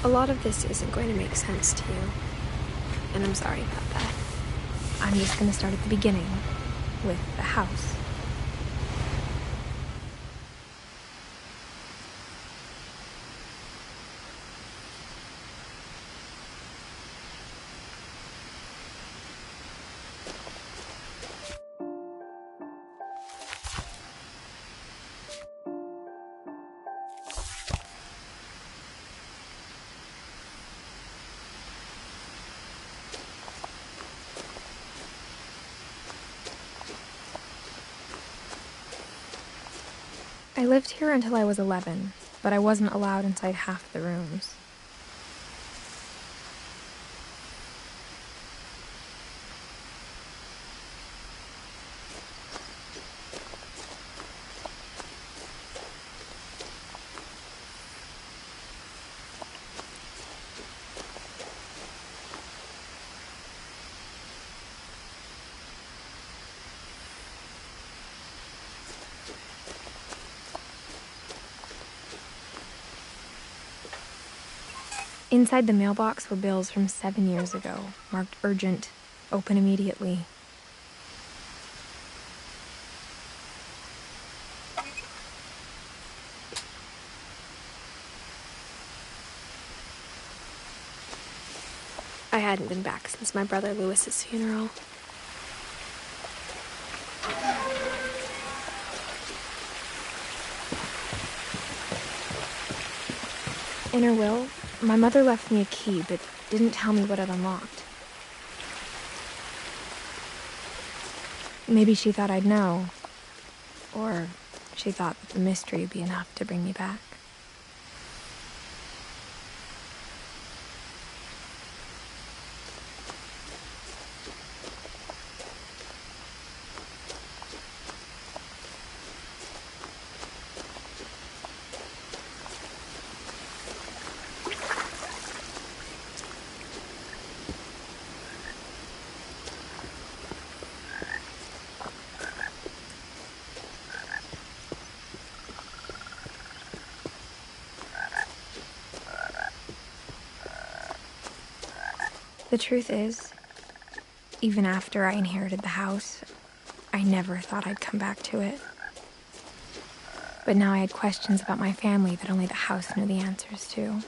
A lot of this isn't going to make sense to you, and I'm sorry about that. I'm just going to start at the beginning, with the house. I lived here until I was 11, but I wasn't allowed inside half the rooms. Inside the mailbox were bills from 7 years ago, marked urgent, open immediately. I hadn't been back since my brother Lewis's funeral. In her will, my mother left me a key, but didn't tell me what it unlocked. Maybe she thought I'd know. Or she thought that the mystery would be enough to bring me back. The truth is, even after I inherited the house, I never thought I'd come back to it. But now I had questions about my family that only the house knew the answers to.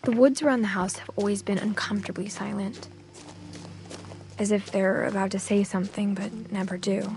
The woods around the house have always been uncomfortably silent. As if they're about to say something, but never do.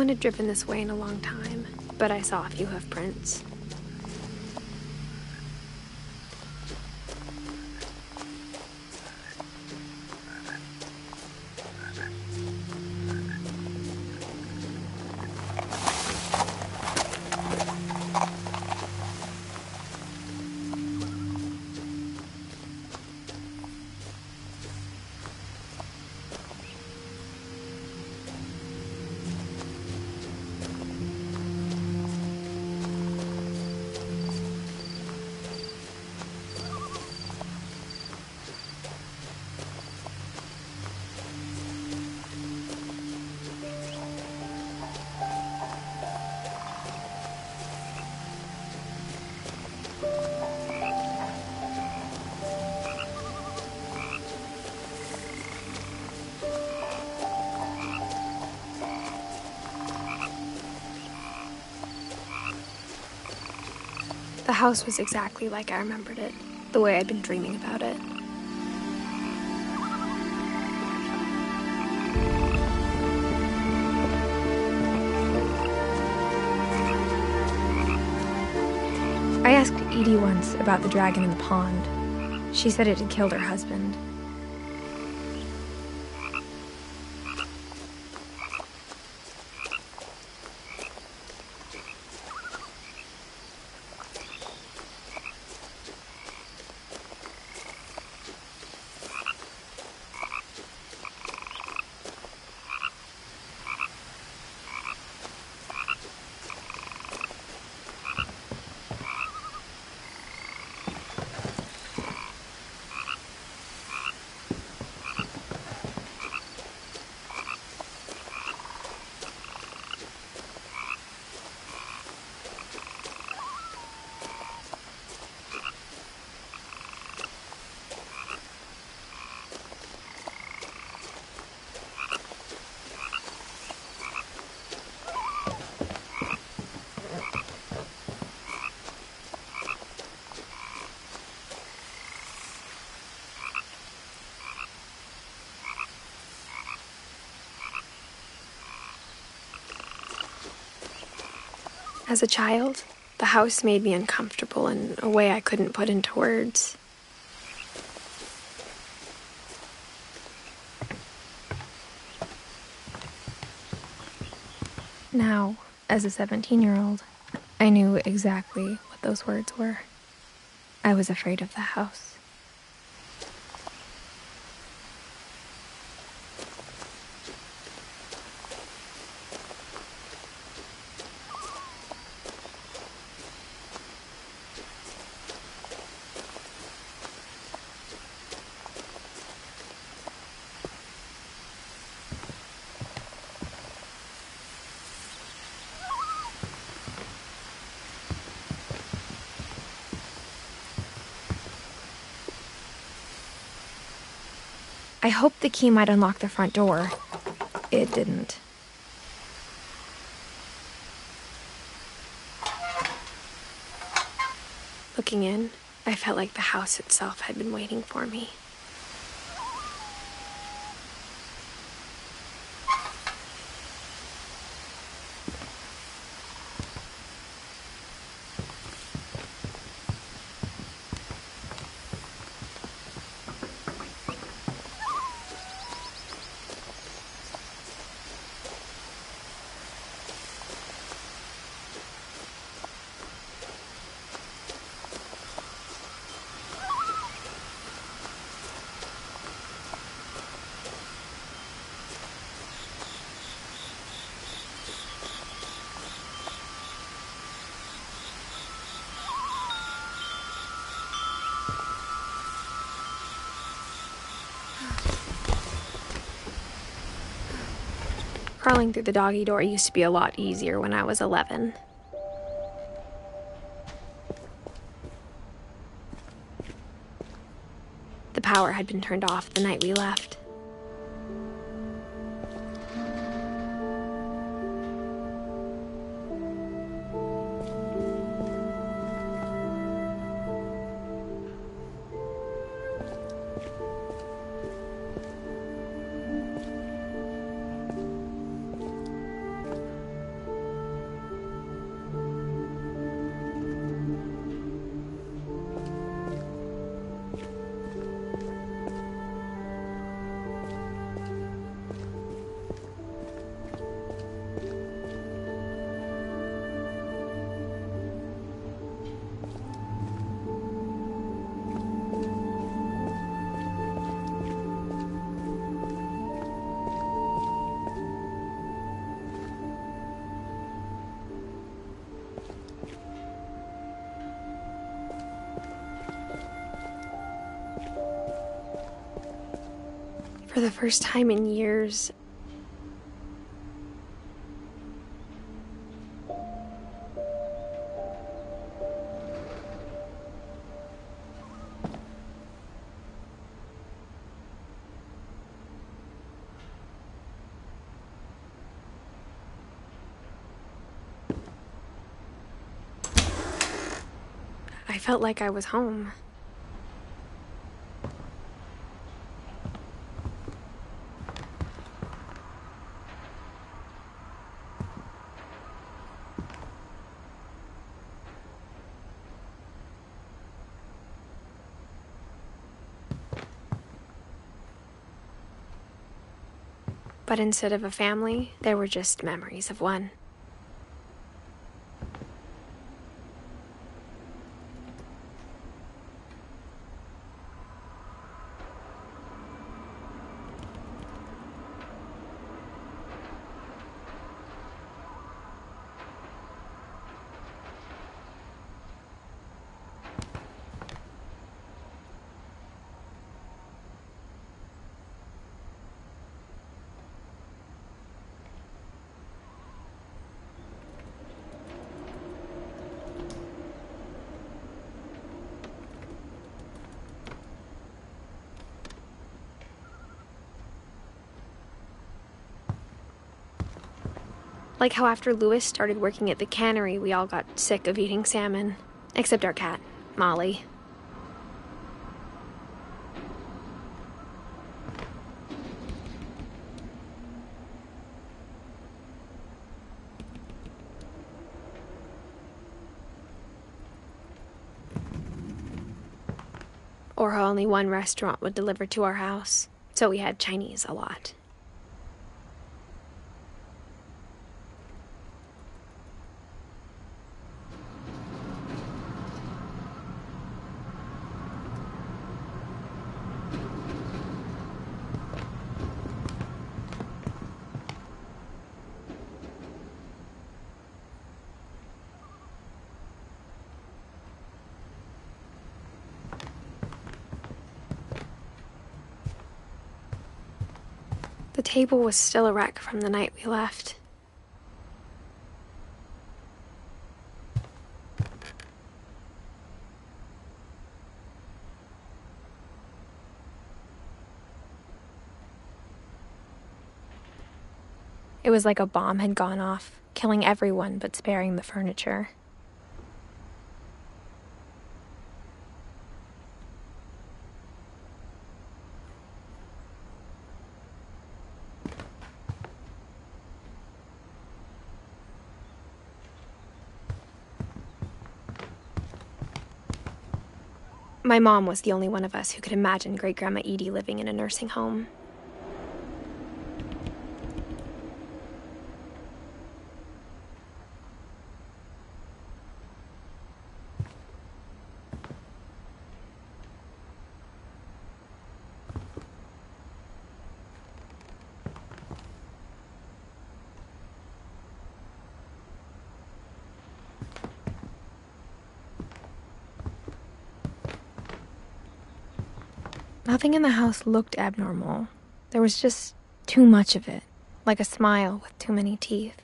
one had driven this way in a long time, but I saw a few hoof prints. The house was exactly like I remembered it, the way I'd been dreaming about it. I asked Edie once about the dragon in the pond. She said it had killed her husband. As a child, the house made me uncomfortable in a way I couldn't put into words. Now, as a 17-year-old, I knew exactly what those words were. I was afraid of the house. I hoped the key might unlock the front door. It didn't. Looking in, I felt like the house itself had been waiting for me. Crawling through the doggy door used to be a lot easier when I was 11. The power had been turned off the night we left. For the first time in years, I felt like I was home. But instead of a family, there were just memories of one. Like how after Louis started working at the cannery, we all got sick of eating salmon. Except our cat, Molly. Or how only one restaurant would deliver to our house, so we had Chinese a lot. The table was still a wreck from the night we left. It was like a bomb had gone off, killing everyone but sparing the furniture. My mom was the only one of us who could imagine Great-Grandma Edie living in a nursing home. Nothing in the house looked abnormal. There was just too much of it, like a smile with too many teeth.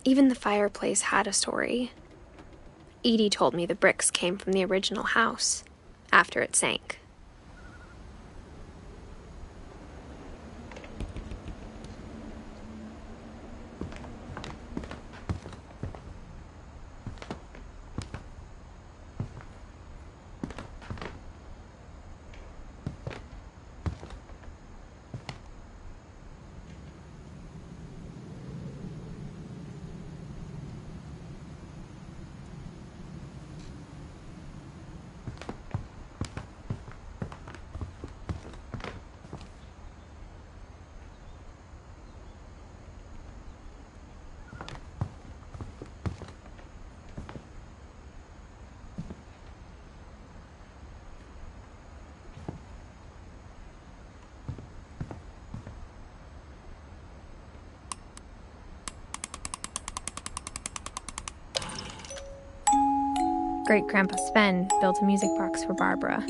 Even the fireplace had a story. Edie told me the bricks came from the original house, after it sank. Great-Grandpa Sven built a music box for Barbara,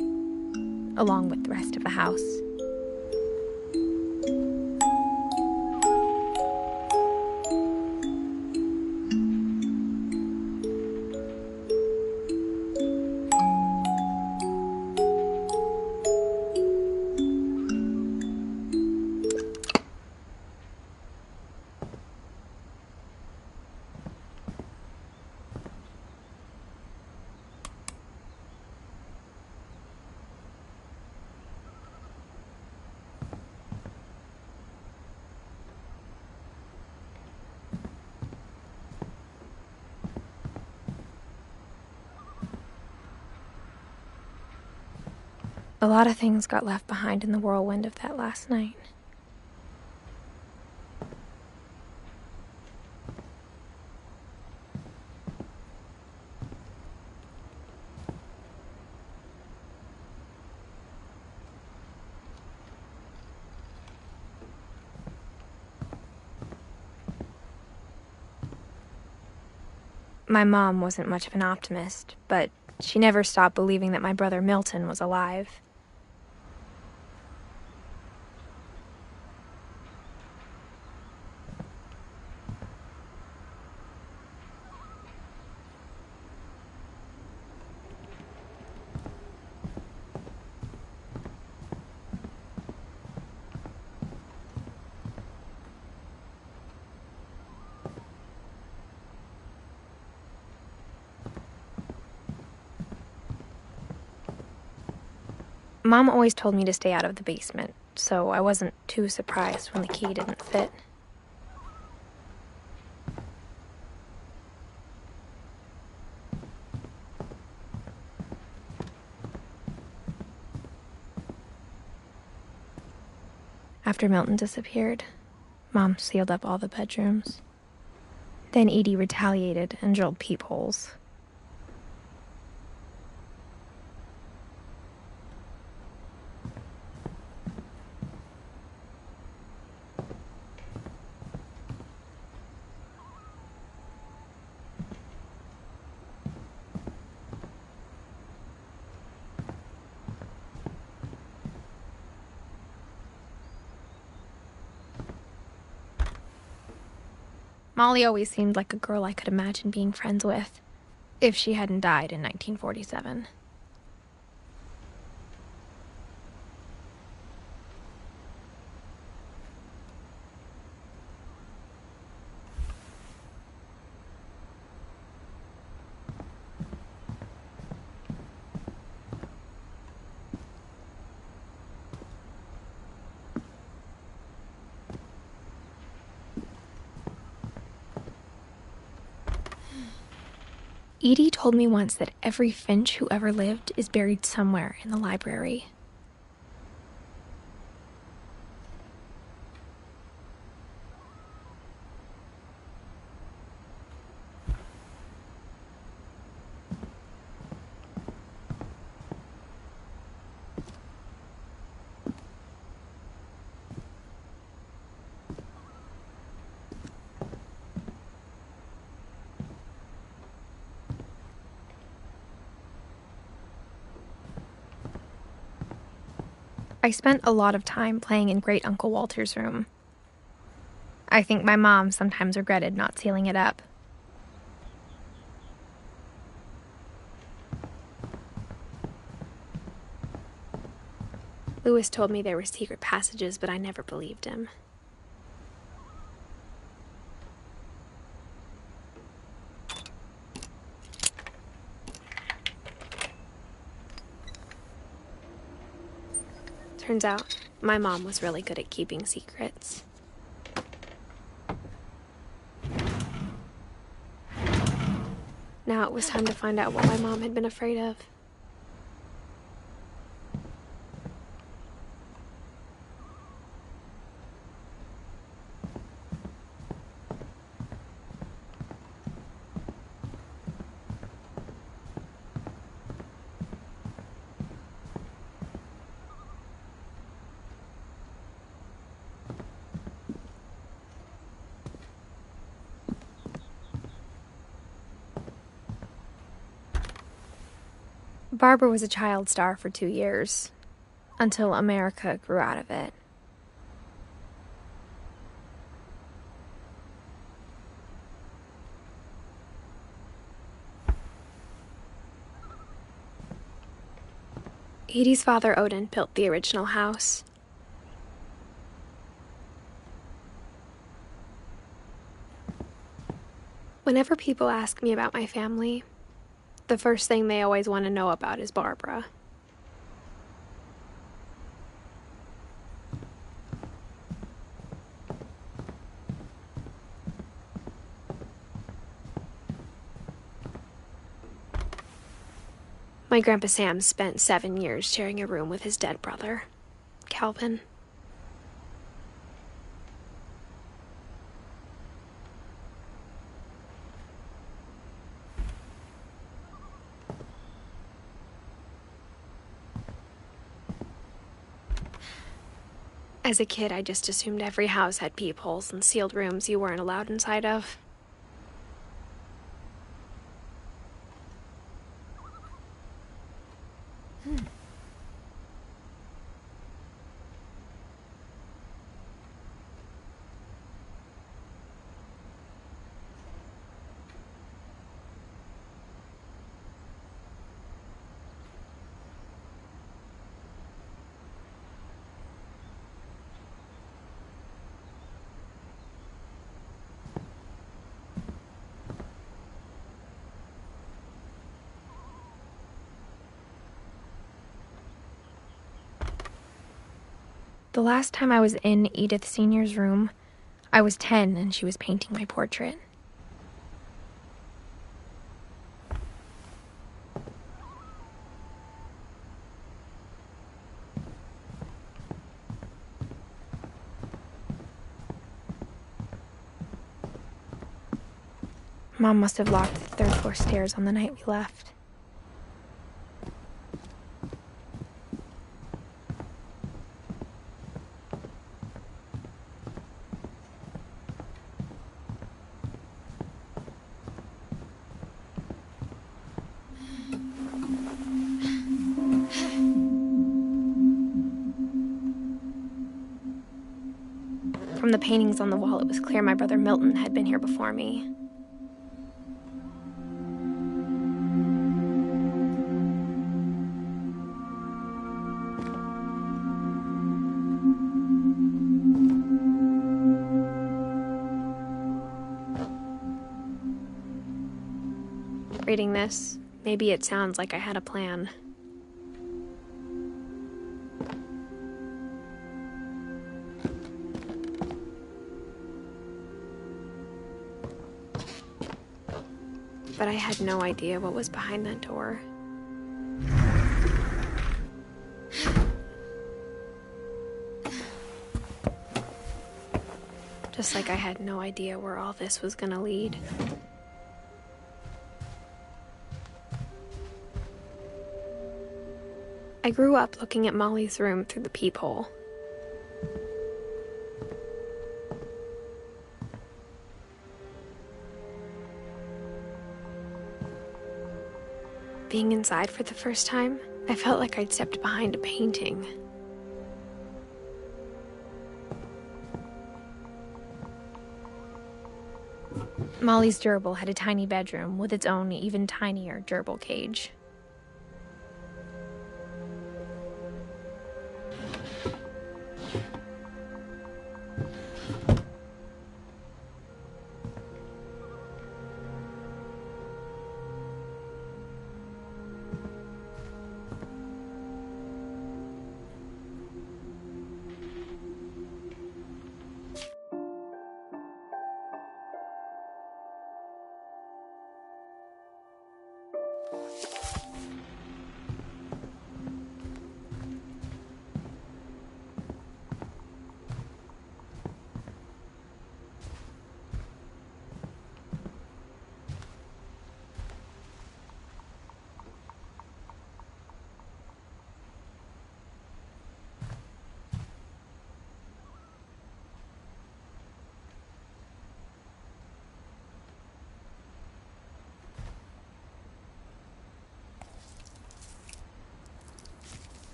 along with the rest of the house. A lot of things got left behind in the whirlwind of that last night. My mom wasn't much of an optimist, but she never stopped believing that my brother Milton was alive. Mom always told me to stay out of the basement, so I wasn't too surprised when the key didn't fit. After Milton disappeared, Mom sealed up all the bedrooms. Then Edie retaliated and drilled peepholes. Molly always seemed like a girl I could imagine being friends with, if she hadn't died in 1947. Edie told me once that every Finch who ever lived is buried somewhere in the library. I spent a lot of time playing in Great Uncle Walter's room. I think my mom sometimes regretted not sealing it up. Lewis told me there were secret passages, but I never believed him. Turns out, my mom was really good at keeping secrets. Now it was time to find out what my mom had been afraid of. Barbara was a child star for 2 years, until America grew out of it. Edie's father, Odin, built the original house. Whenever people ask me about my family, the first thing they always want to know about is Barbara. My Grandpa Sam spent 7 years sharing a room with his dead brother, Calvin. As a kid, I just assumed every house had peepholes and sealed rooms you weren't allowed inside of. The last time I was in Edith Sr.'s room, I was 10 and she was painting my portrait. Mom must have locked the third floor stairs on the night we left. From the paintings on the wall, it was clear my brother Milton had been here before me. Reading this, maybe it sounds like I had a plan. But I had no idea what was behind that door. Just like I had no idea where all this was gonna lead. I grew up looking at Molly's room through the peephole. Being inside for the first time, I felt like I'd stepped behind a painting. Molly's gerbil had a tiny bedroom with its own even tinier gerbil cage.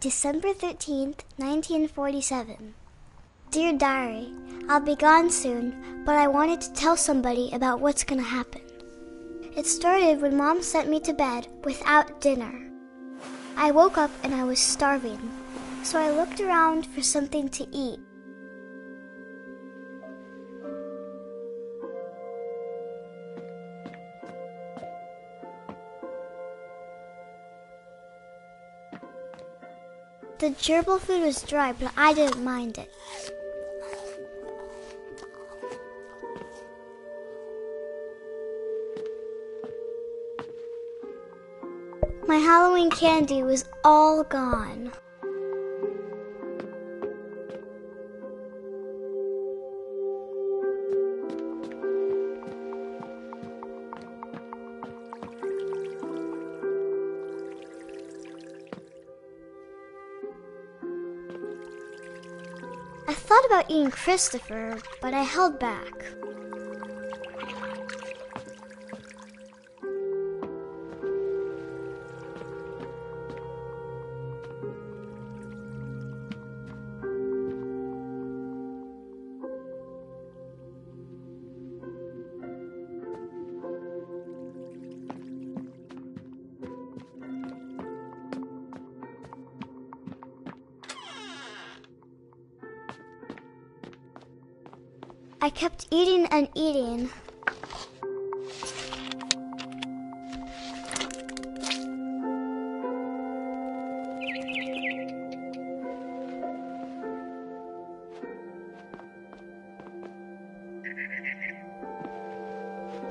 December 13th, 1947. Dear Diary, I'll be gone soon, but I wanted to tell somebody about what's gonna happen. It started when Mom sent me to bed without dinner. I woke up and I was starving, so I looked around for something to eat. The gerbil food was dry, but I didn't mind it. My Halloween candy was all gone. I thought about eating Christopher, but I held back. I kept eating and eating.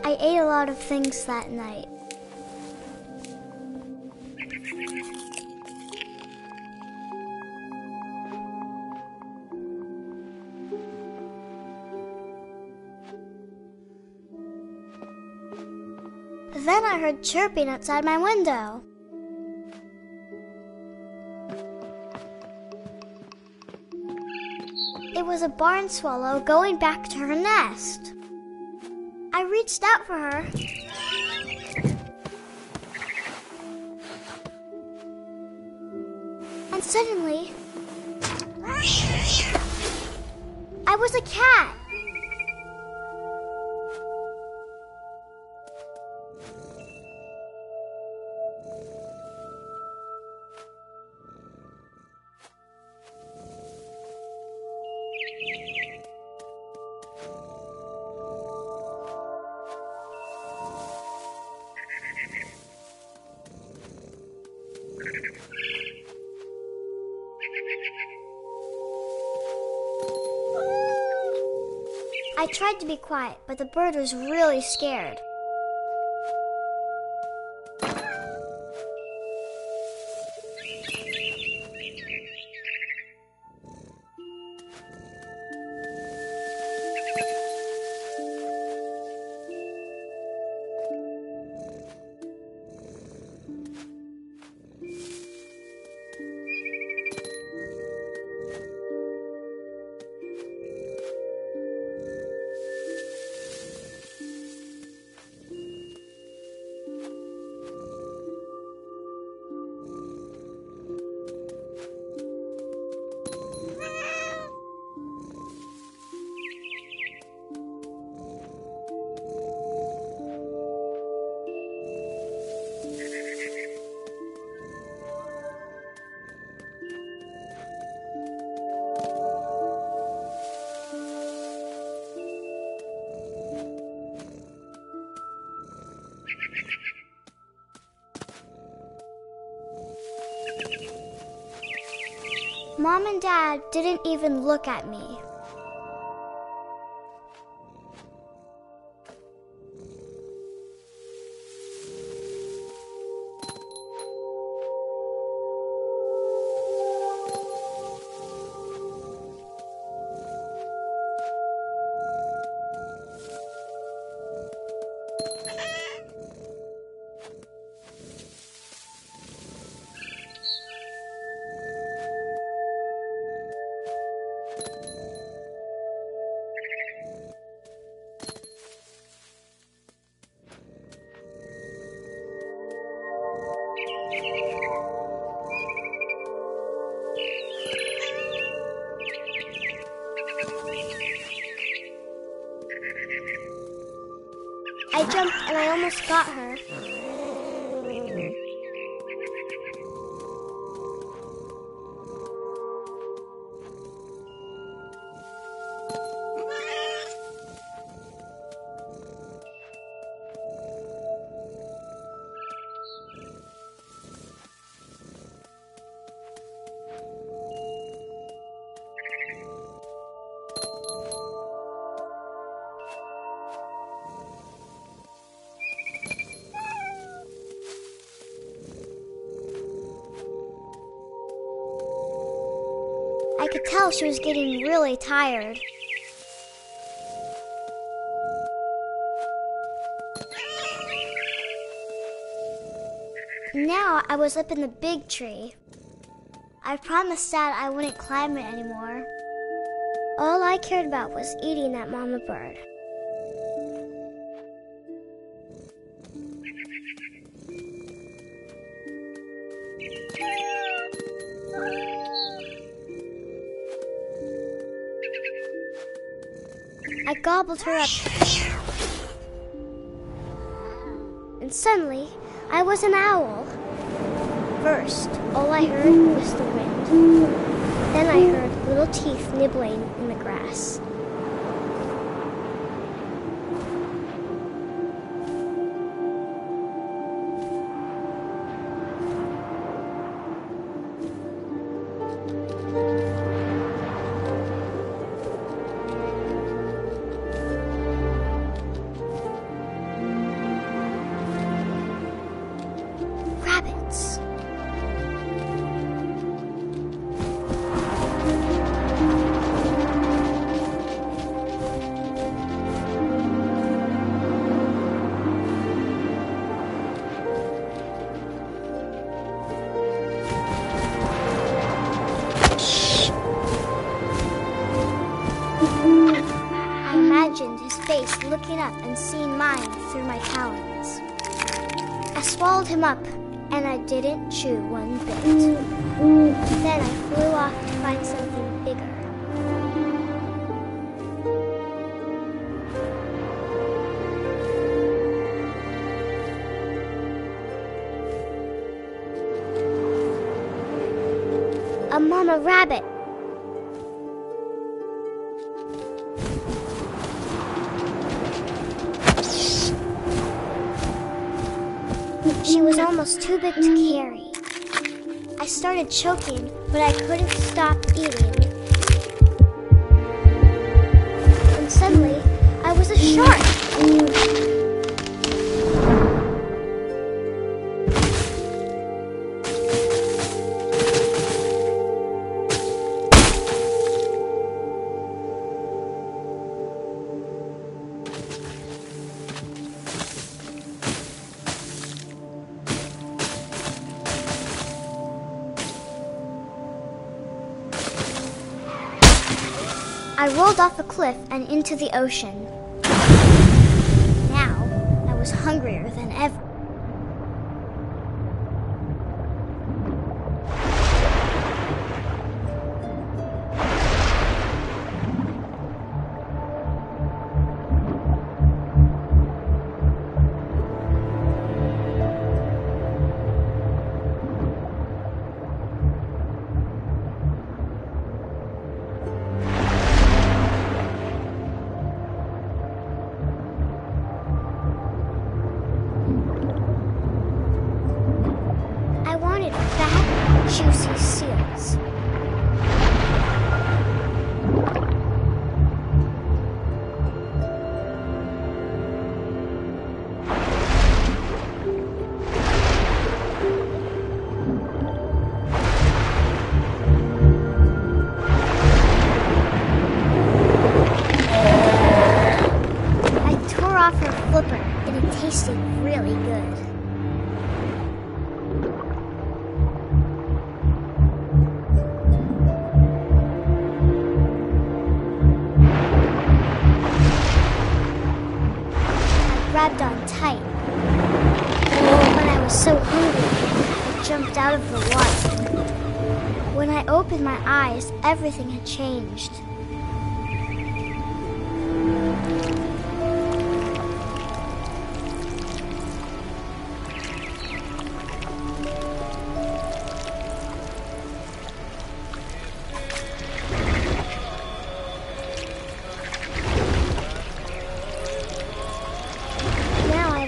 I ate a lot of things that night. Then I heard chirping outside my window. It was a barn swallow going back to her nest. I reached out for her. And suddenly, I was a cat. I tried to be quiet, but the bird was really scared. Mom and Dad didn't even look at me. I jumped and I almost got her. I could tell she was getting really tired. Now I was up in the big tree. I promised Dad I wouldn't climb it anymore. All I cared about was eating that mama bird. I gobbled her up. And suddenly, I was an owl. First, all I heard was the wind. Then I heard little teeth nibbling in the grass. Rabbits. I imagined his face looking up and seeing mine through my talons. I swallowed him up, and I didn't chew one bit. Then I flew off to find something bigger. A mama rabbit. She was almost too big to carry. I started choking, but I couldn't stop eating. And suddenly, I was a shark. I rolled off a cliff and into the ocean. Now, I was hungrier than ever. Juicy seals. I tore off her flipper and it tasted really good. Grabbed on tight. But I was so hungry, I jumped out of the water. When I opened my eyes, everything had changed.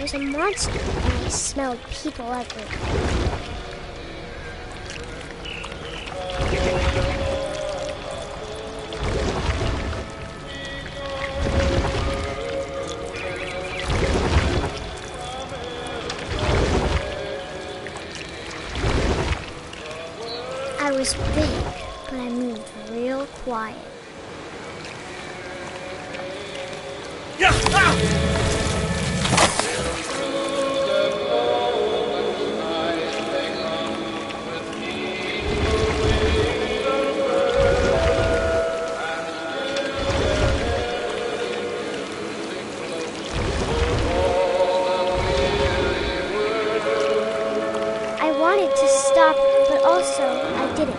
was a monster and I smelled people everywhere. I was big, but I moved real quiet. I wanted to stop, but also I didn't.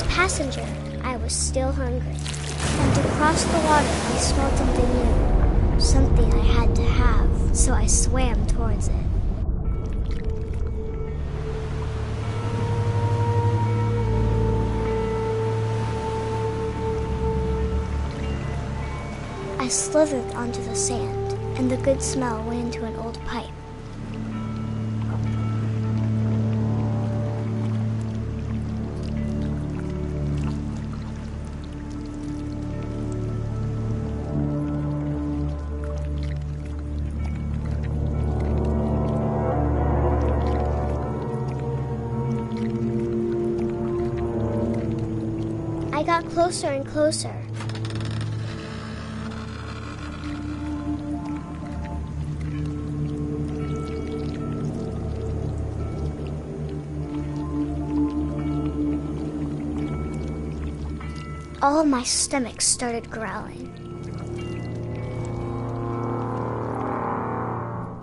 Passenger, I was still hungry. And across the water, I smelled something new. Something I had to have, so I swam towards it. I slithered onto the sand, and the good smell went into an old pipe. I got closer and closer. All of my stomach started growling.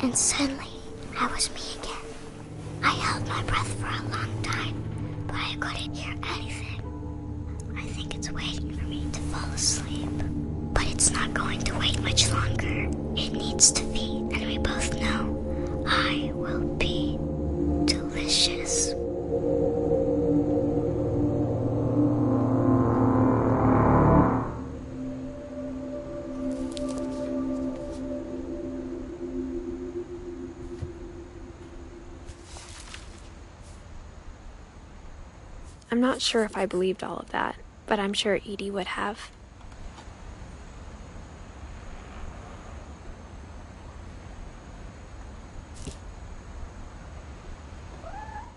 And suddenly, I was me again. I held my breath for a long time, but I couldn't hear anything. I think it's waiting for me to fall asleep. But it's not going to wait much longer. It needs to feed, and we both know I will be delicious. I'm not sure if I believed all of that, but I'm sure Edie would have.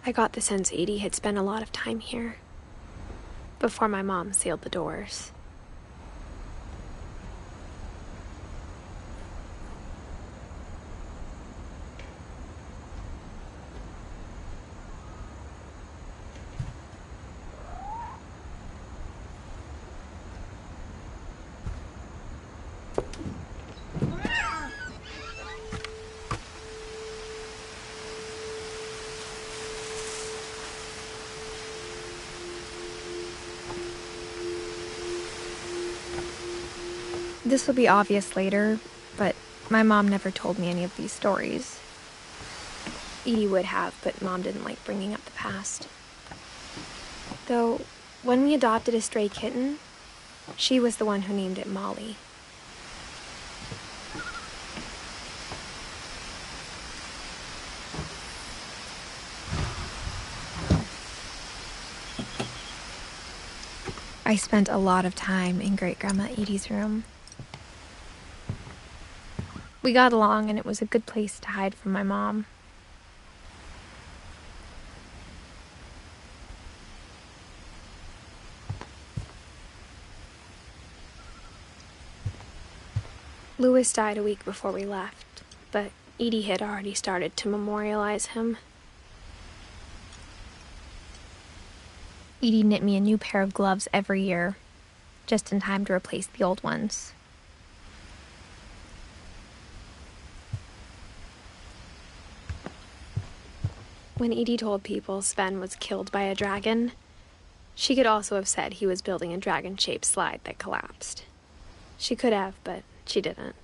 I got the sense Edie had spent a lot of time here, before my mom sealed the doors. This will be obvious later, but my mom never told me any of these stories. Edie would have, but Mom didn't like bringing up the past. Though, when we adopted a stray kitten, she was the one who named it Molly. I spent a lot of time in Great-Grandma Edie's room. We got along, and it was a good place to hide from my mom. Louis died a week before we left, but Edie had already started to memorialize him. Edie knit me a new pair of gloves every year, just in time to replace the old ones. When Edie told people Sven was killed by a dragon, she could also have said he was building a dragon-shaped slide that collapsed. She could have, but she didn't.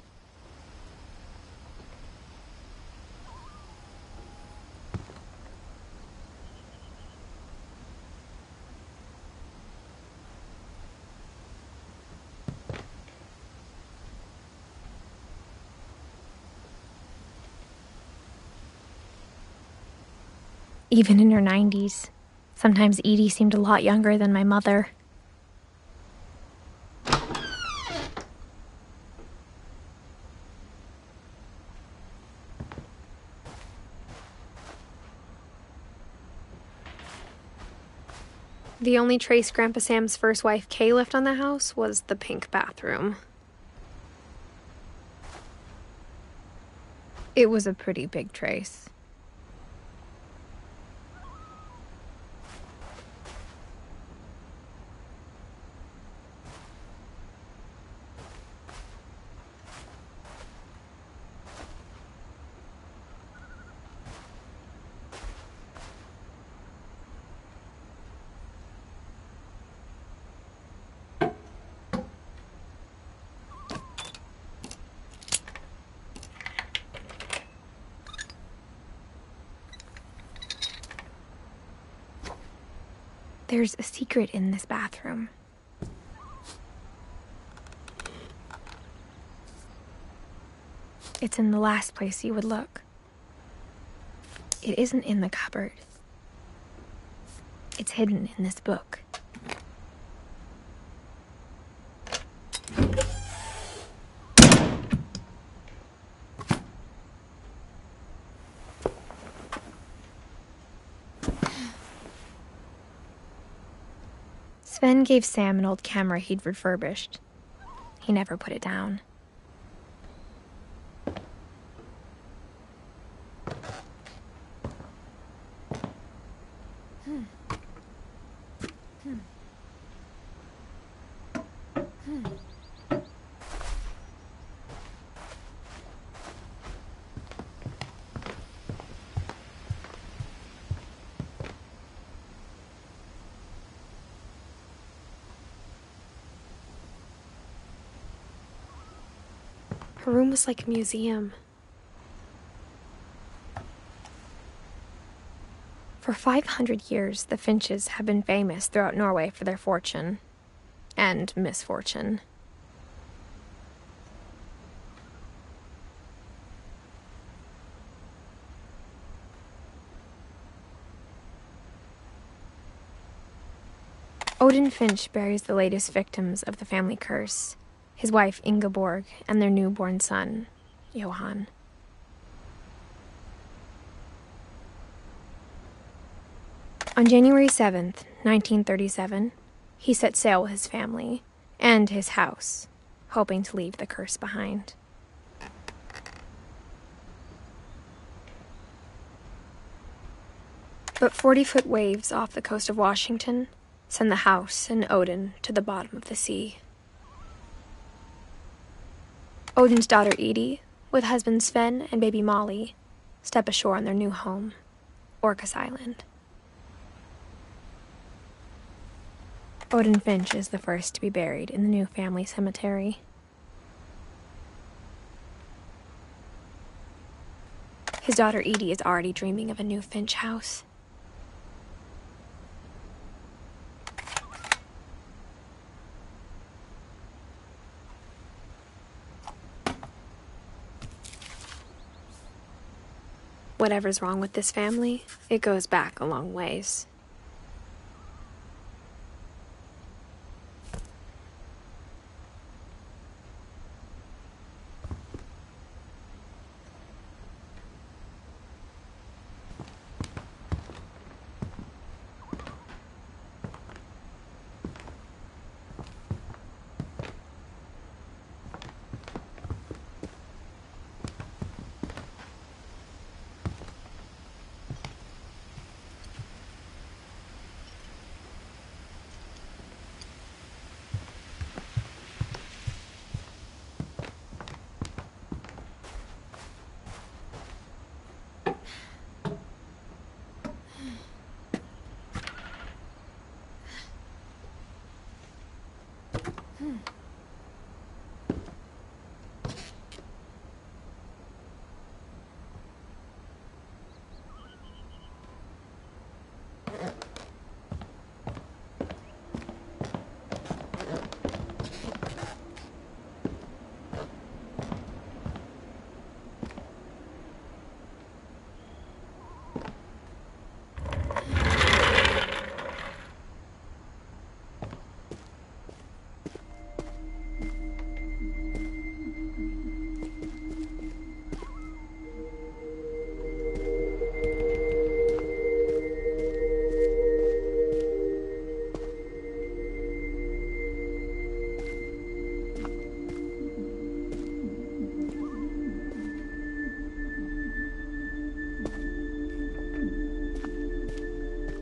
Even in her 90s, sometimes Edie seemed a lot younger than my mother. The only trace Grandpa Sam's first wife, Kay, left on the house was the pink bathroom. It was a pretty big trace. There's a secret in this bathroom. It's in the last place you would look. It isn't in the cupboard. It's hidden in this book. Sven gave Sam an old camera he'd refurbished. He never put it down. Her room was like a museum. For 500 years, the Finches have been famous throughout Norway for their fortune and misfortune. Odin Finch buries the latest victims of the family curse, his wife Ingeborg and their newborn son, Johan. On January 7th, 1937, he set sail with his family and his house, hoping to leave the curse behind. But 40-foot waves off the coast of Washington send the house and Odin to the bottom of the sea. Odin's daughter Edie, with husband Sven and baby Molly, step ashore on their new home, Orcas Island. Odin Finch is the first to be buried in the new family cemetery. His daughter Edie is already dreaming of a new Finch house. Whatever's wrong with this family, it goes back a long ways.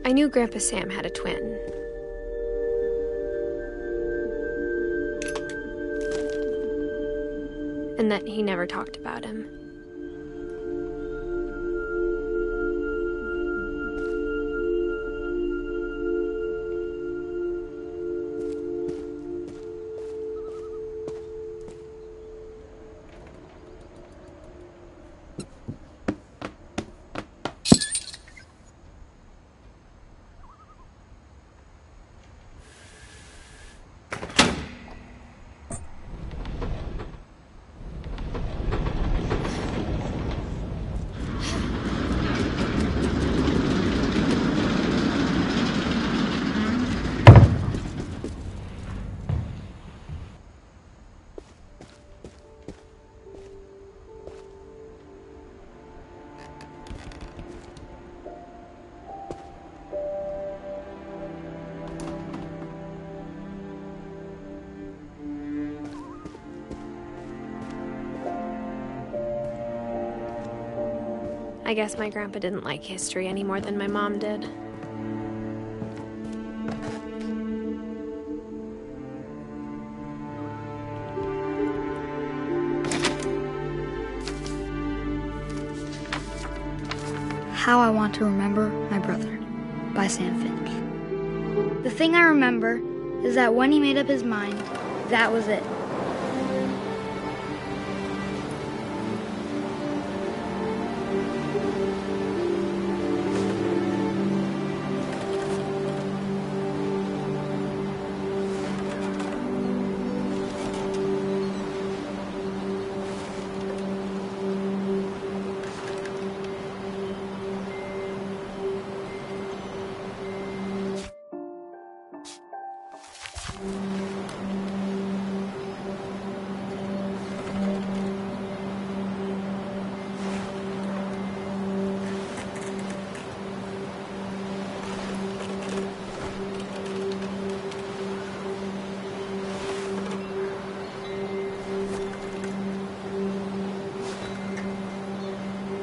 I knew Grandpa Sam had a twin. And that he never talked about him. I guess my grandpa didn't like history any more than my mom did. How I Want to Remember My Brother by Sam Finch. The thing I remember is that when he made up his mind, that was it.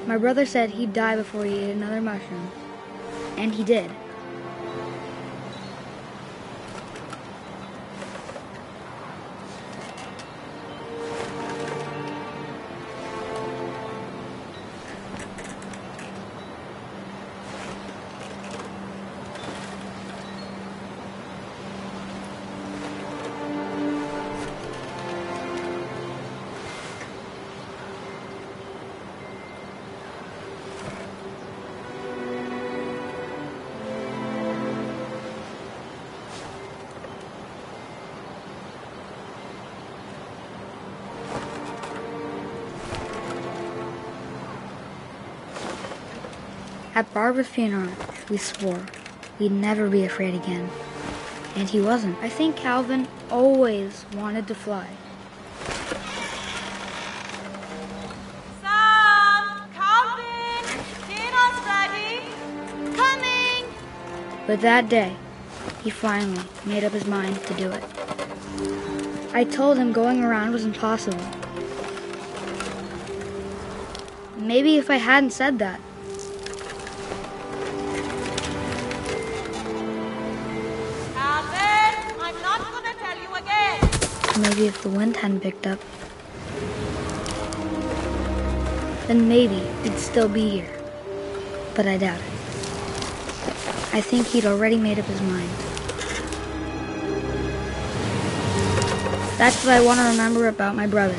My brother said he'd die before he ate another mushroom, and he did. At Barbara's funeral, we swore we'd never be afraid again. And he wasn't. I think Calvin always wanted to fly. Sam! Calvin! Dinner's ready! Coming! But that day, he finally made up his mind to do it. I told him going around was impossible. Maybe if I hadn't said that, maybe if the wind hadn't picked up, then maybe he'd still be here. But I doubt it. I think he'd already made up his mind. That's what I want to remember about my brother.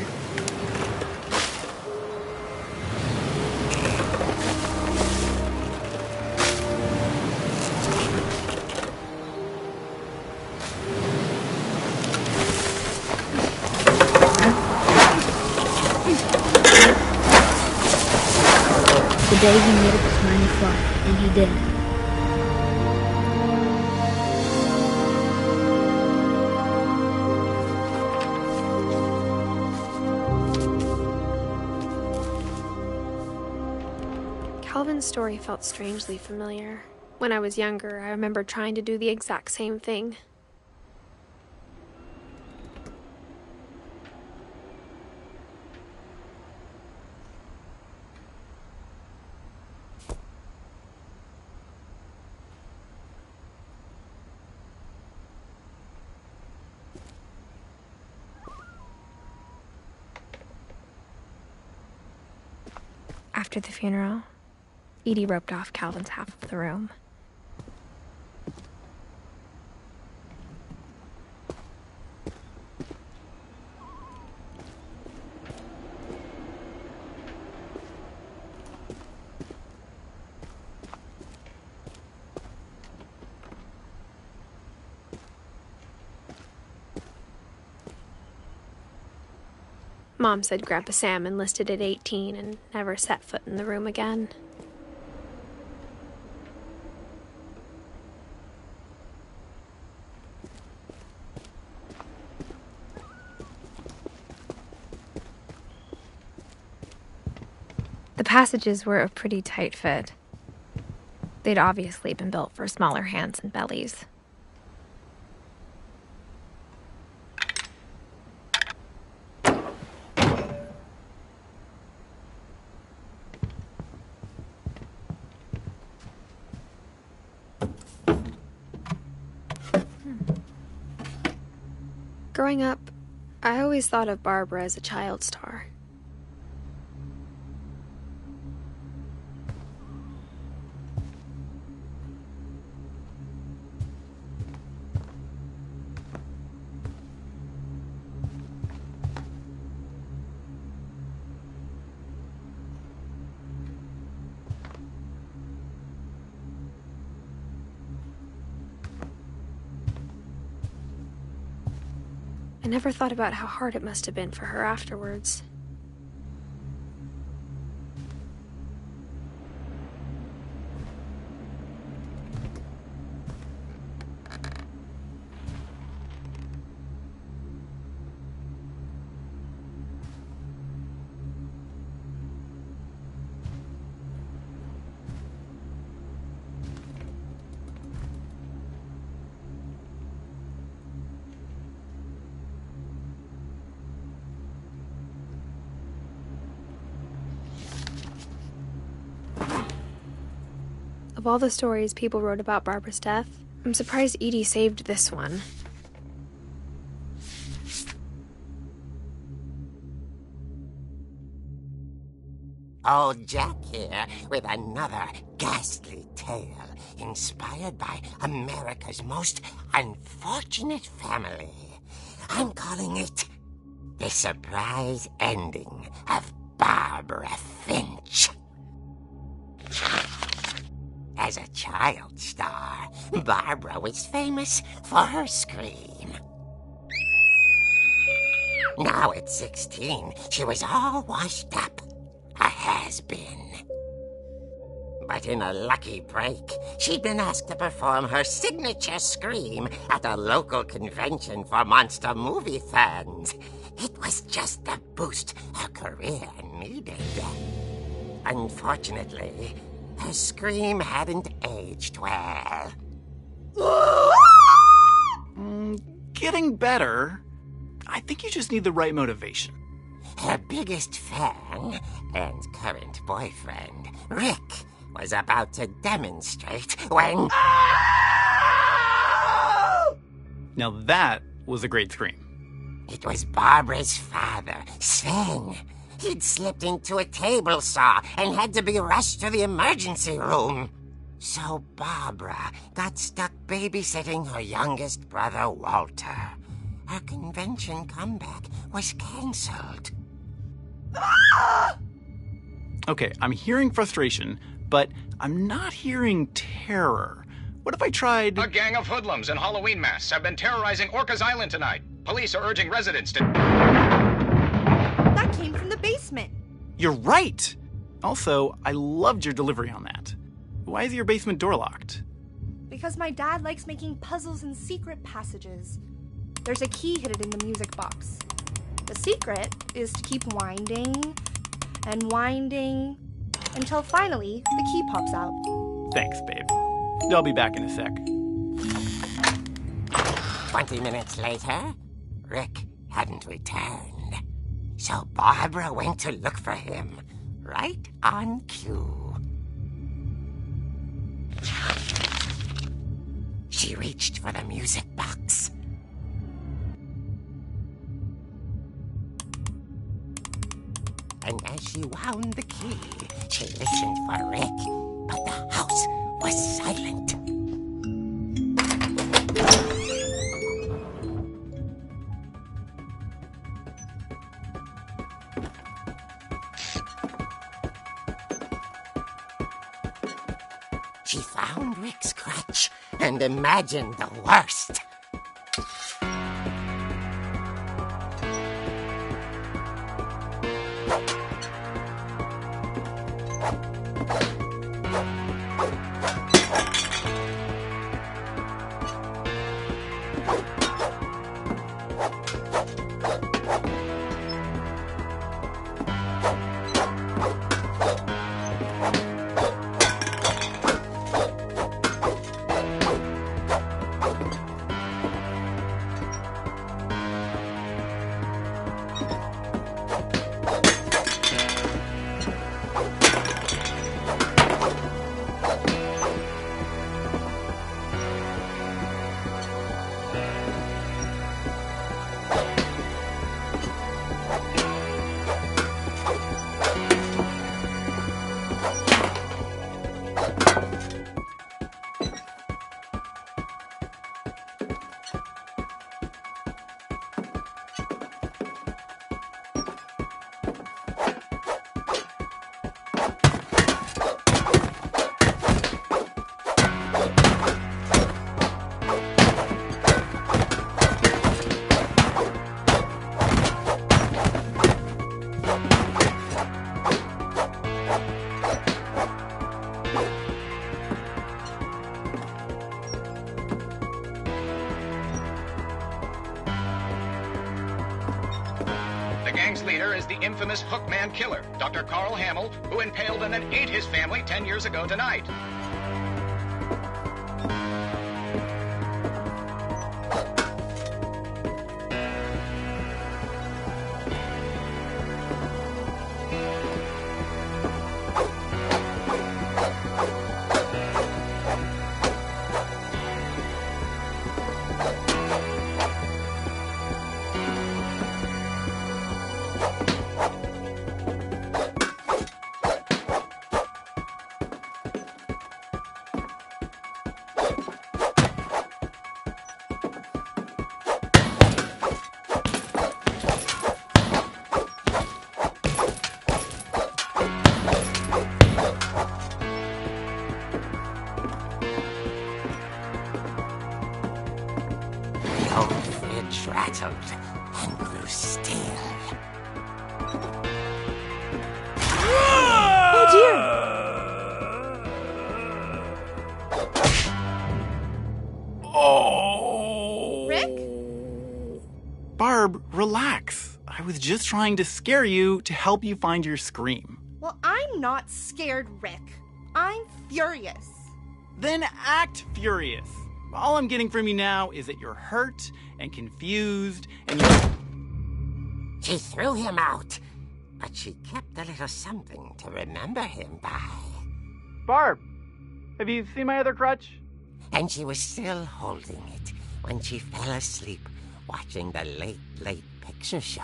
The day he made up his mind to fly, and he did. Calvin's story felt strangely familiar. When I was younger, I remember trying to do the exact same thing. After the funeral, Edie roped off Calvin's half of the room. Mom said Grandpa Sam enlisted at 18 and never set foot in the room again. The passages were a pretty tight fit. They'd obviously been built for smaller hands and bellies. Growing up, I always thought of Barbara as a child star. I never thought about how hard it must have been for her afterwards. Of all the stories people wrote about Barbara's death, I'm surprised Edie saved this one. Old Jack here with another ghastly tale inspired by America's most unfortunate family. I'm calling it The Surprise Ending of Barbara Finch. As a child star, Barbara was famous for her scream. Now at 16, she was all washed up, a has-been. But in a lucky break, she'd been asked to perform her signature scream at a local convention for monster movie fans. It was just the boost her career needed. Unfortunately, her scream hadn't aged well. Getting better. I think you just need the right motivation. Her biggest fan and current boyfriend, Rick, was about to demonstrate when... Now that was a great scream. It was Barbara's father, Sven. He'd slipped into a table saw and had to be rushed to the emergency room. So Barbara got stuck babysitting her youngest brother, Walter. Her convention comeback was cancelled. Okay, I'm hearing frustration, but I'm not hearing terror. What if I tried... A gang of hoodlums in Halloween masks have been terrorizing Orcas Island tonight. Police are urging residents to... That came from the basement. You're right! Also, I loved your delivery on that. Why is your basement door locked? Because my dad likes making puzzles and secret passages. There's a key hidden in the music box. The secret is to keep winding and winding until finally the key pops out. Thanks, babe. I'll be back in a sec. 20 minutes later, Rick hadn't returned. So Barbara went to look for him, right on cue. She reached for the music box. and as she wound the key, she listened for Rick, but the house was silent. She found Rick's crutch and imagined the worst. The gang's leader is the infamous Hookman killer, Dr. Carl Hamill, who impaled and then ate his family 10 years ago tonight. The old fridge rattled and grew still. Oh dear! Oh! Rick? Barb, relax. I was just trying to scare you to help you find your scream. Well, I'm not scared, Rick. I'm furious. Then act furious. All I'm getting from you now is that you're hurt and confused and you're... She threw him out, but she kept a little something to remember him by. Barb, have you seen my other crutch? And she was still holding it when she fell asleep watching the late picture show.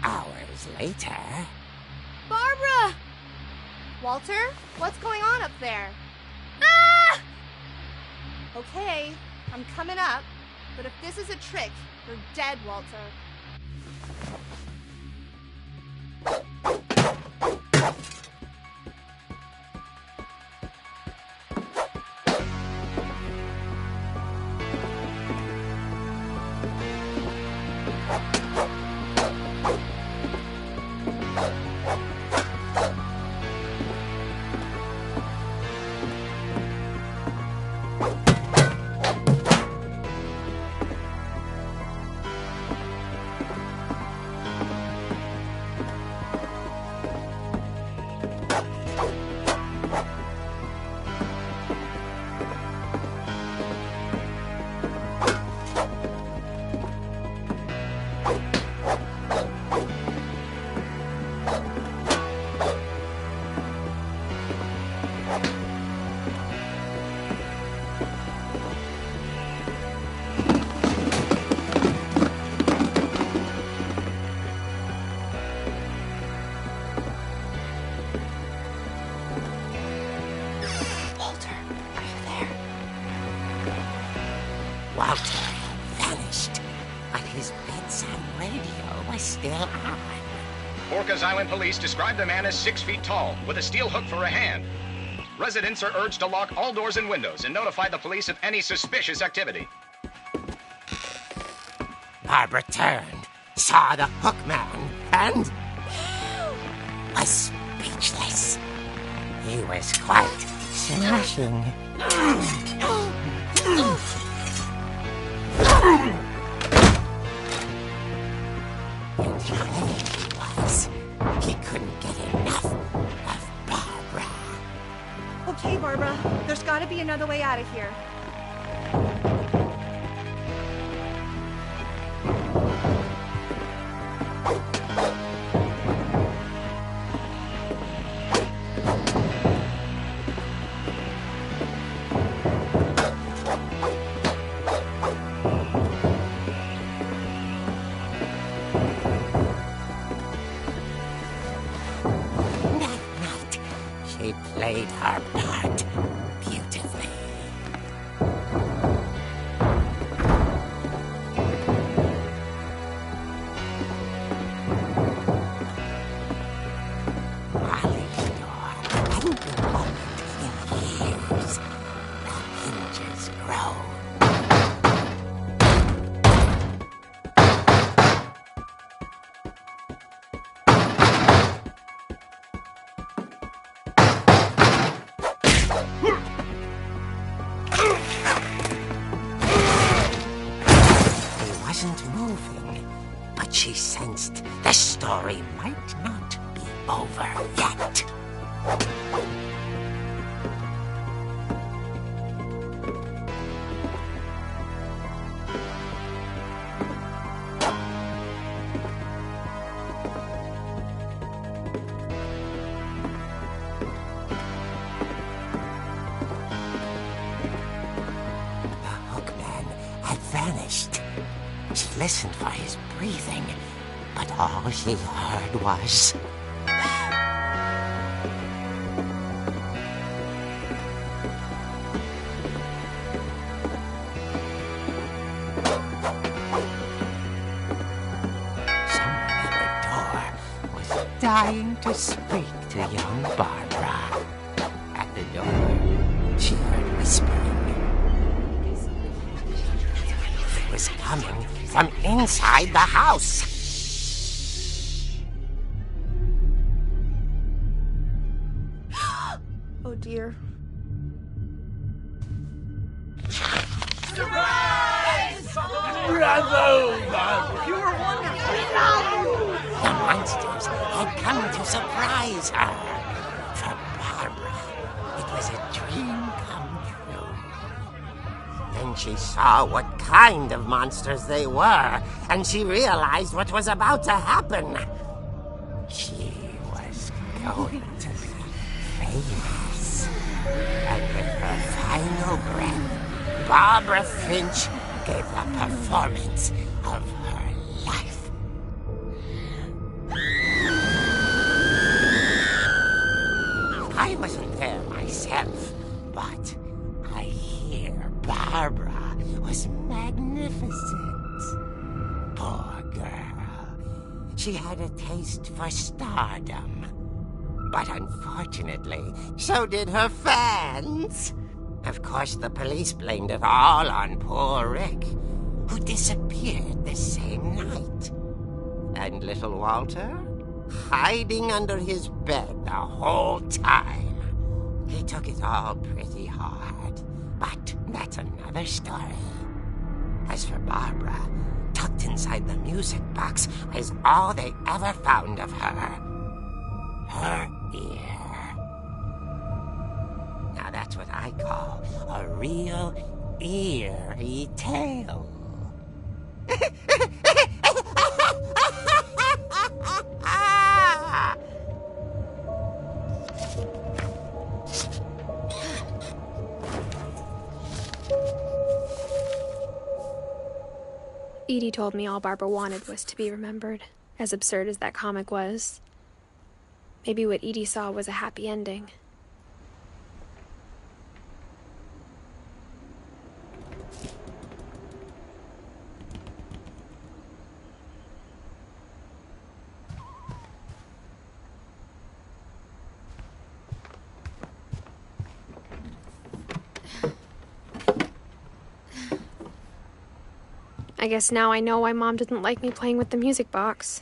Hours later... Barbara! Walter, what's going on up there? Ah! Okay, I'm coming up, but if this is a trick, you're dead, Walter. Orcas Island police describe the man as 6 feet tall, with a steel hook for a hand. Residents are urged to lock all doors and windows and notify the police of any suspicious activity. Barbara turned, saw the hook man, and was speechless. He was quite smashing. And he was. He couldn't get enough of Barbara. Okay, Barbara, there's gotta be another way out of here. She played her part beautifully. Molly's door hadn't been opened in years. The hinges grow. Wasn't moving, but she sensed the story might not be over yet. The hookman had vanished. She listened for his breathing, but all she heard was... someone at the door was dying to speak to young Barbara. At the door, she heard whispering. It was coming from inside the house. Oh dear. The monsters had come to surprise her. For Barbara, it was a dream come true. Then she saw what kind of monsters they were, and she realized what was about to happen. She was going to be famous. And with her final breath, Barbara Finch gave the performance of her life. I wasn't there myself, but I hear Barbara was magnificent. Poor girl. She had a taste for stardom. But unfortunately, so did her fans. Of course, the police blamed it all on poor Rick, who disappeared the same night. And little Walter? Hiding under his bed the whole time. He took it all pretty hard, but that's another story. As for Barbara, tucked inside the music box was all they ever found of her. Her ear. Now that's what I call a real eerie tale. Edie told me all Barbara wanted was to be remembered, as absurd as that comic was. Maybe what Edie saw was a happy ending. I guess now I know why Mom didn't like me playing with the music box.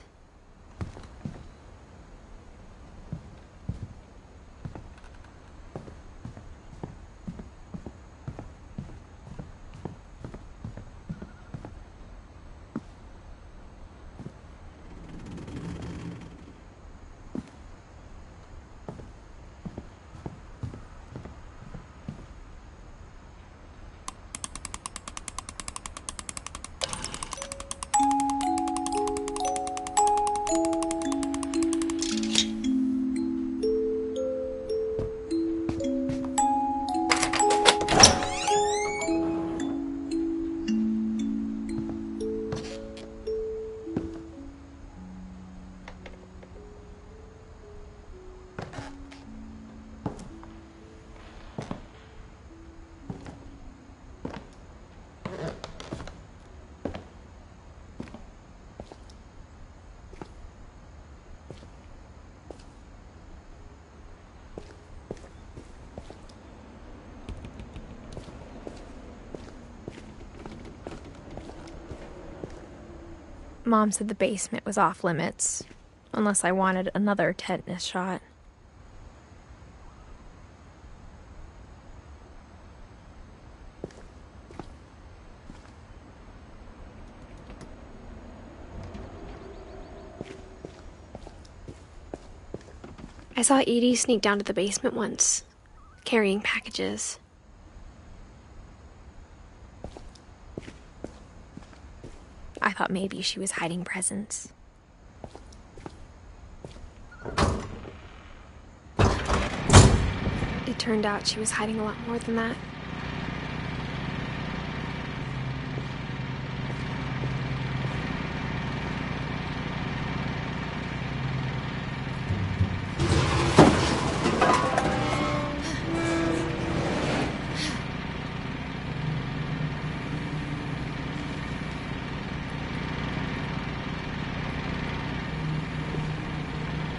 Mom said the basement was off limits, unless I wanted another tetanus shot. I saw Edie sneak down to the basement once, carrying packages. I thought maybe she was hiding presents. It turned out she was hiding a lot more than that.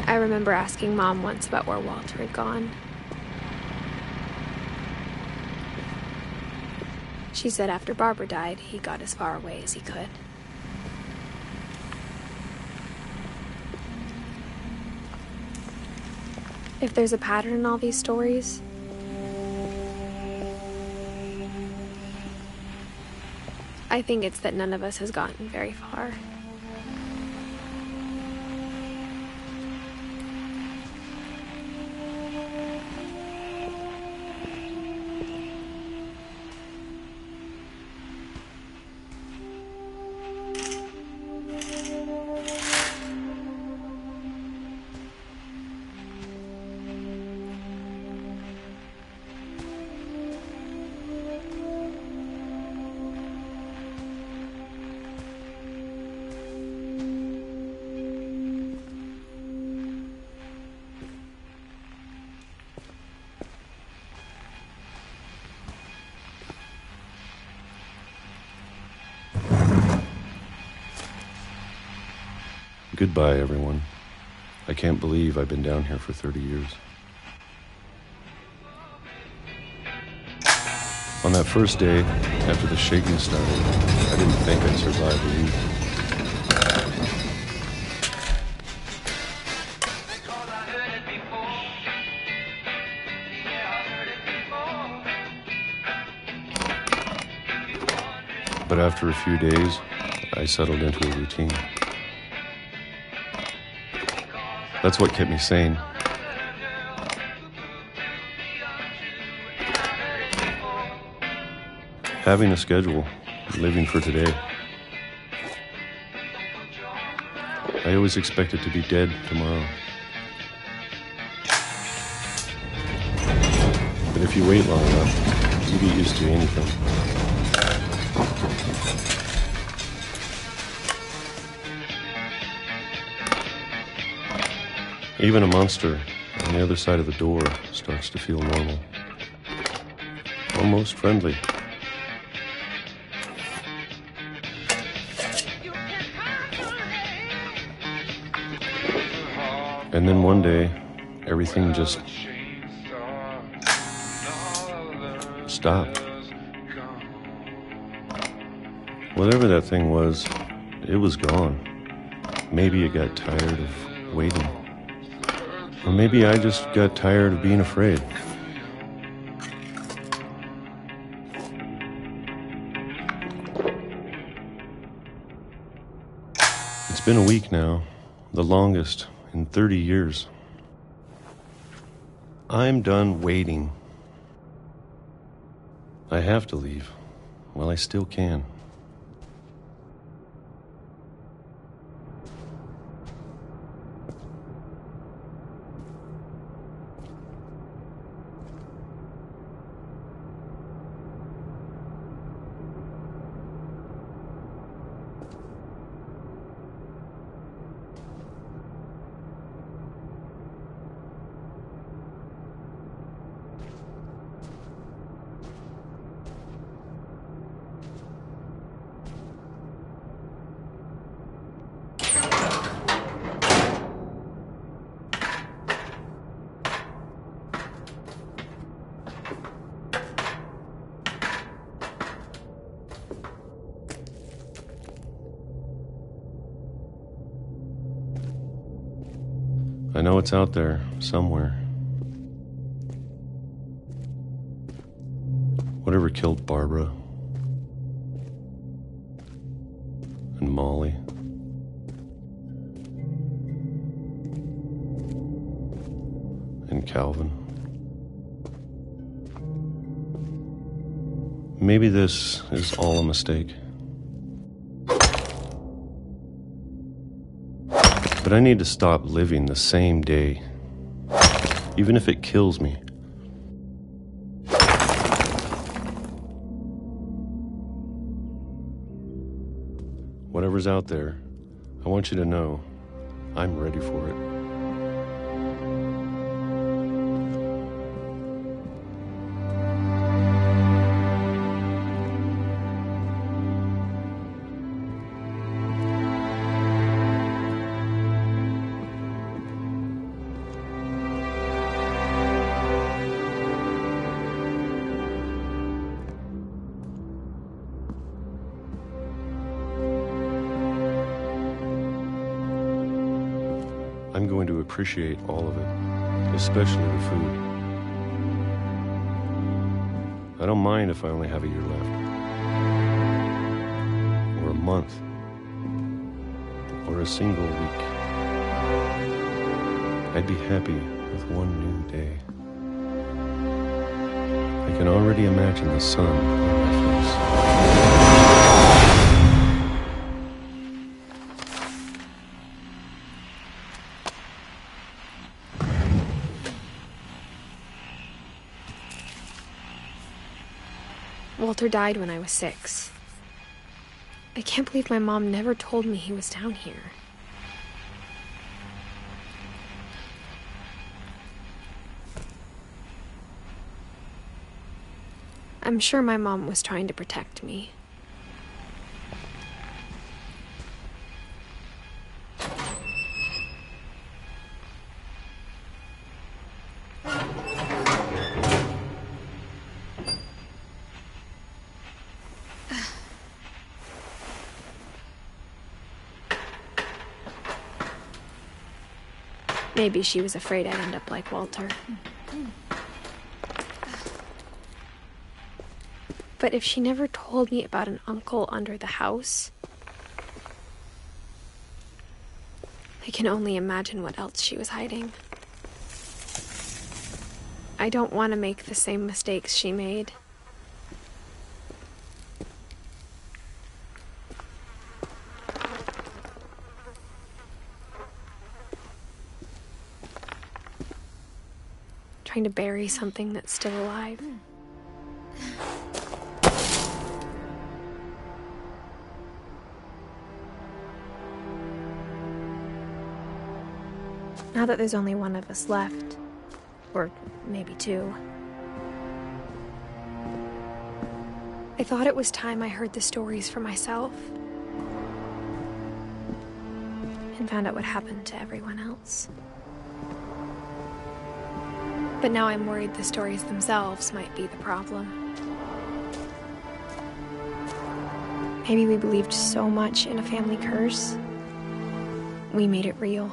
I remember asking Mom once about where Walter had gone. She said after Barbara died, he got as far away as he could. If there's a pattern in all these stories, I think it's that none of us has gotten very far. Goodbye, everyone. I can't believe I've been down here for 30 years. On that first day, after the shaking started, I didn't think I'd survive a week. But after a few days, I settled into a routine. That's what kept me sane. Having a schedule, living for today. I always expected to be dead tomorrow. But if you wait long enough, you get used to anything. Even a monster on the other side of the door starts to feel normal. Almost friendly. And then one day, everything just stopped. Whatever that thing was, it was gone. Maybe it got tired of waiting. Or maybe I just got tired of being afraid. It's been a week now, the longest in 30 years. I'm done waiting. I have to leave while I still can. I know it's out there, somewhere. Whatever killed Barbara and Molly. And Calvin. Maybe this is all a mistake. But I need to stop living the same day, even if it kills me. Whatever's out there, I want you to know I'm ready for it. I'm going to appreciate all of it, especially the food. I don't mind if I only have a year left, or a month, or a single week. I'd be happy with one new day. I can already imagine the sun on my face. Walter died when I was 6. I can't believe my mom never told me he was down here. I'm sure my mom was trying to protect me. Maybe she was afraid I'd end up like Walter. But if she never told me about an uncle under the house, I can only imagine what else she was hiding. I don't want to make the same mistakes she made. Trying to bury something that's still alive. Now that there's only one of us left, or maybe 2, I thought it was time I heard the stories for myself and found out what happened to everyone else. But now I'm worried the stories themselves might be the problem. Maybe we believed so much in a family curse, we made it real.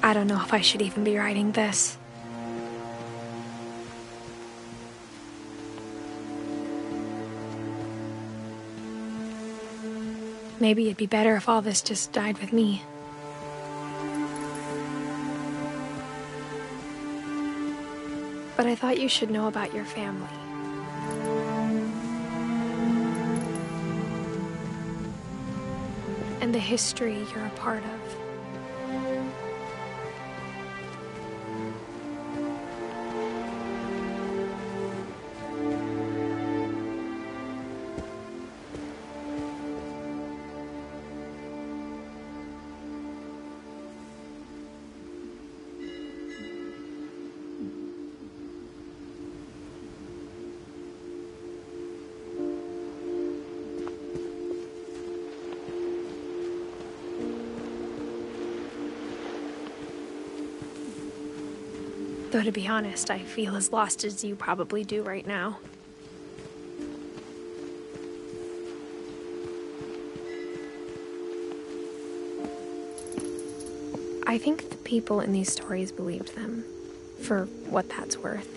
I don't know if I should even be writing this. Maybe it'd be better if all this just died with me. But I thought you should know about your family. And the history you're a part of. Though to be honest, I feel as lost as you probably do right now. I think the people in these stories believed them, for what that's worth.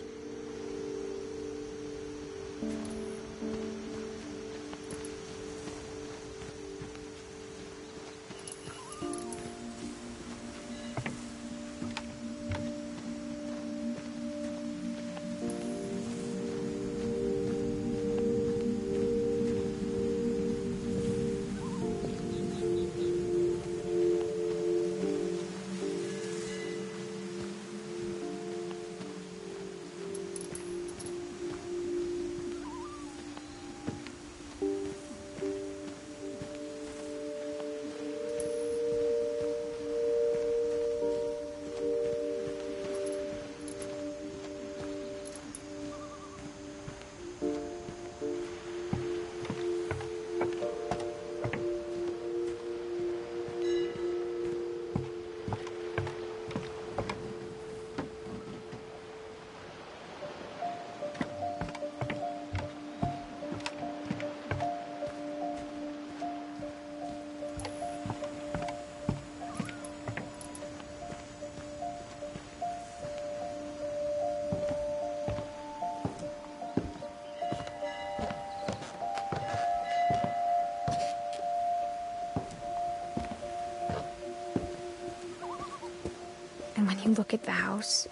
And when you look at the house,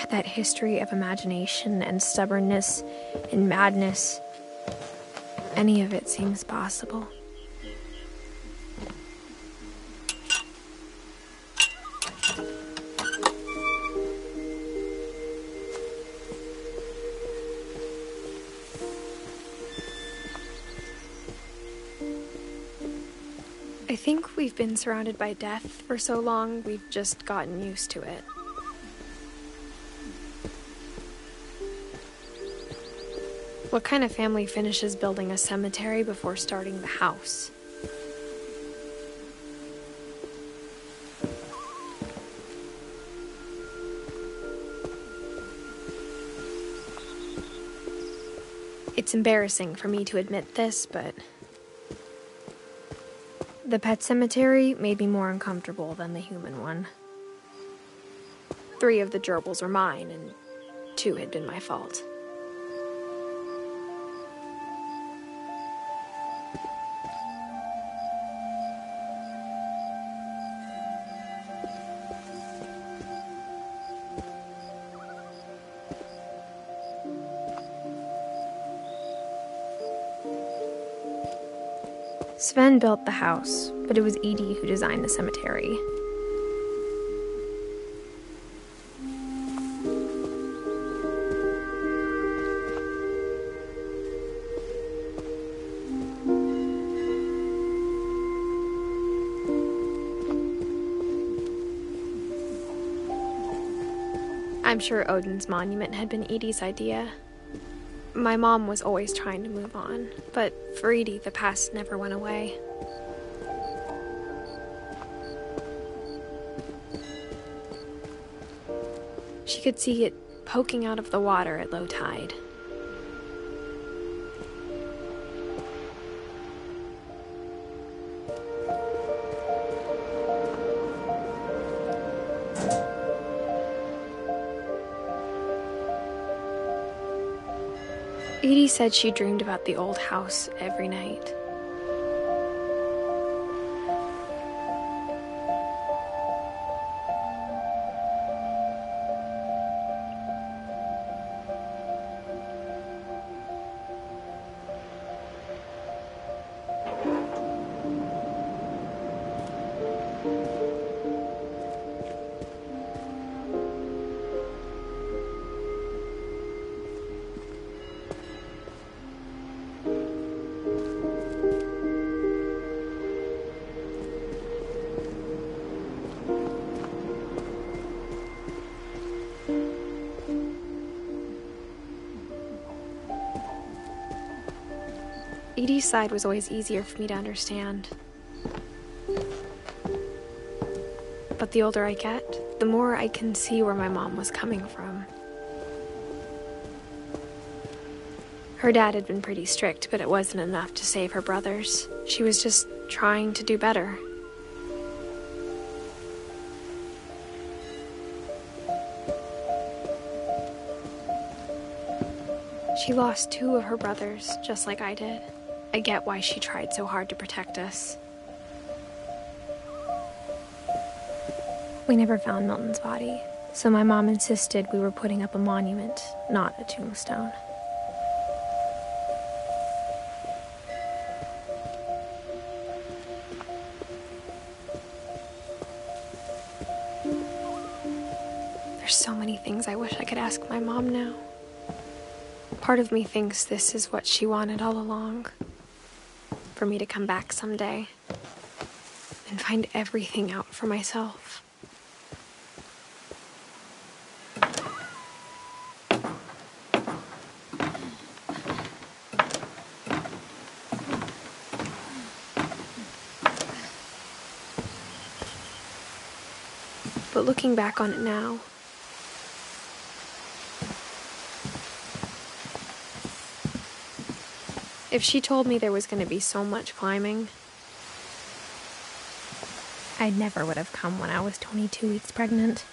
that history of imagination and stubbornness and madness, any of it seems possible. I think we've been surrounded by death for so long, we've just gotten used to it. What kind of family finishes building a cemetery before starting the house? It's embarrassing for me to admit this, but the pet cemetery made me more uncomfortable than the human one. 3 of the gerbils were mine, and 2 had been my fault. Sven built the house, but it was Edie who designed the cemetery. I'm sure Odin's monument had been Edie's idea. My mom was always trying to move on, but for Edie, the past never went away. She could see it poking out of the water at low tide. Edie said she dreamed about the old house every night. Edie's side was always easier for me to understand. But the older I get, the more I can see where my mom was coming from. Her dad had been pretty strict, but it wasn't enough to save her brothers. She was just trying to do better. She lost 2 of her brothers, just like I did. I get why she tried so hard to protect us. We never found Milton's body, so my mom insisted we were putting up a monument, not a tombstone. There's so many things I wish I could ask my mom now. Part of me thinks this is what she wanted all along. For me to come back someday and find everything out for myself. But looking back on it now, if she told me there was going to be so much climbing, I never would have come when I was 22 weeks pregnant.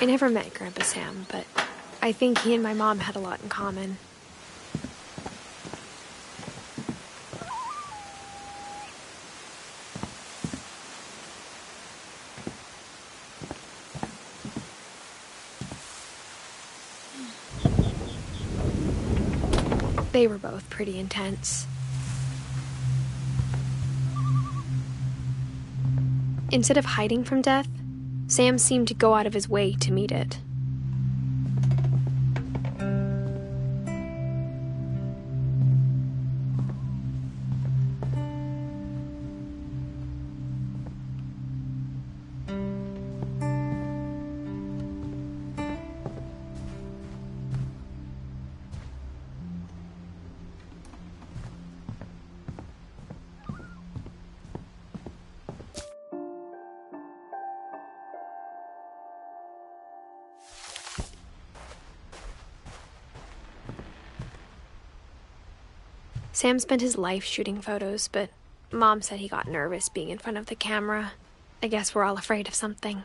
I never met Grandpa Sam, but I think he and my mom had a lot in common. They were both pretty intense. Instead of hiding from death, Sam seemed to go out of his way to meet it. Sam spent his life shooting photos, but Mom said he got nervous being in front of the camera. I guess we're all afraid of something.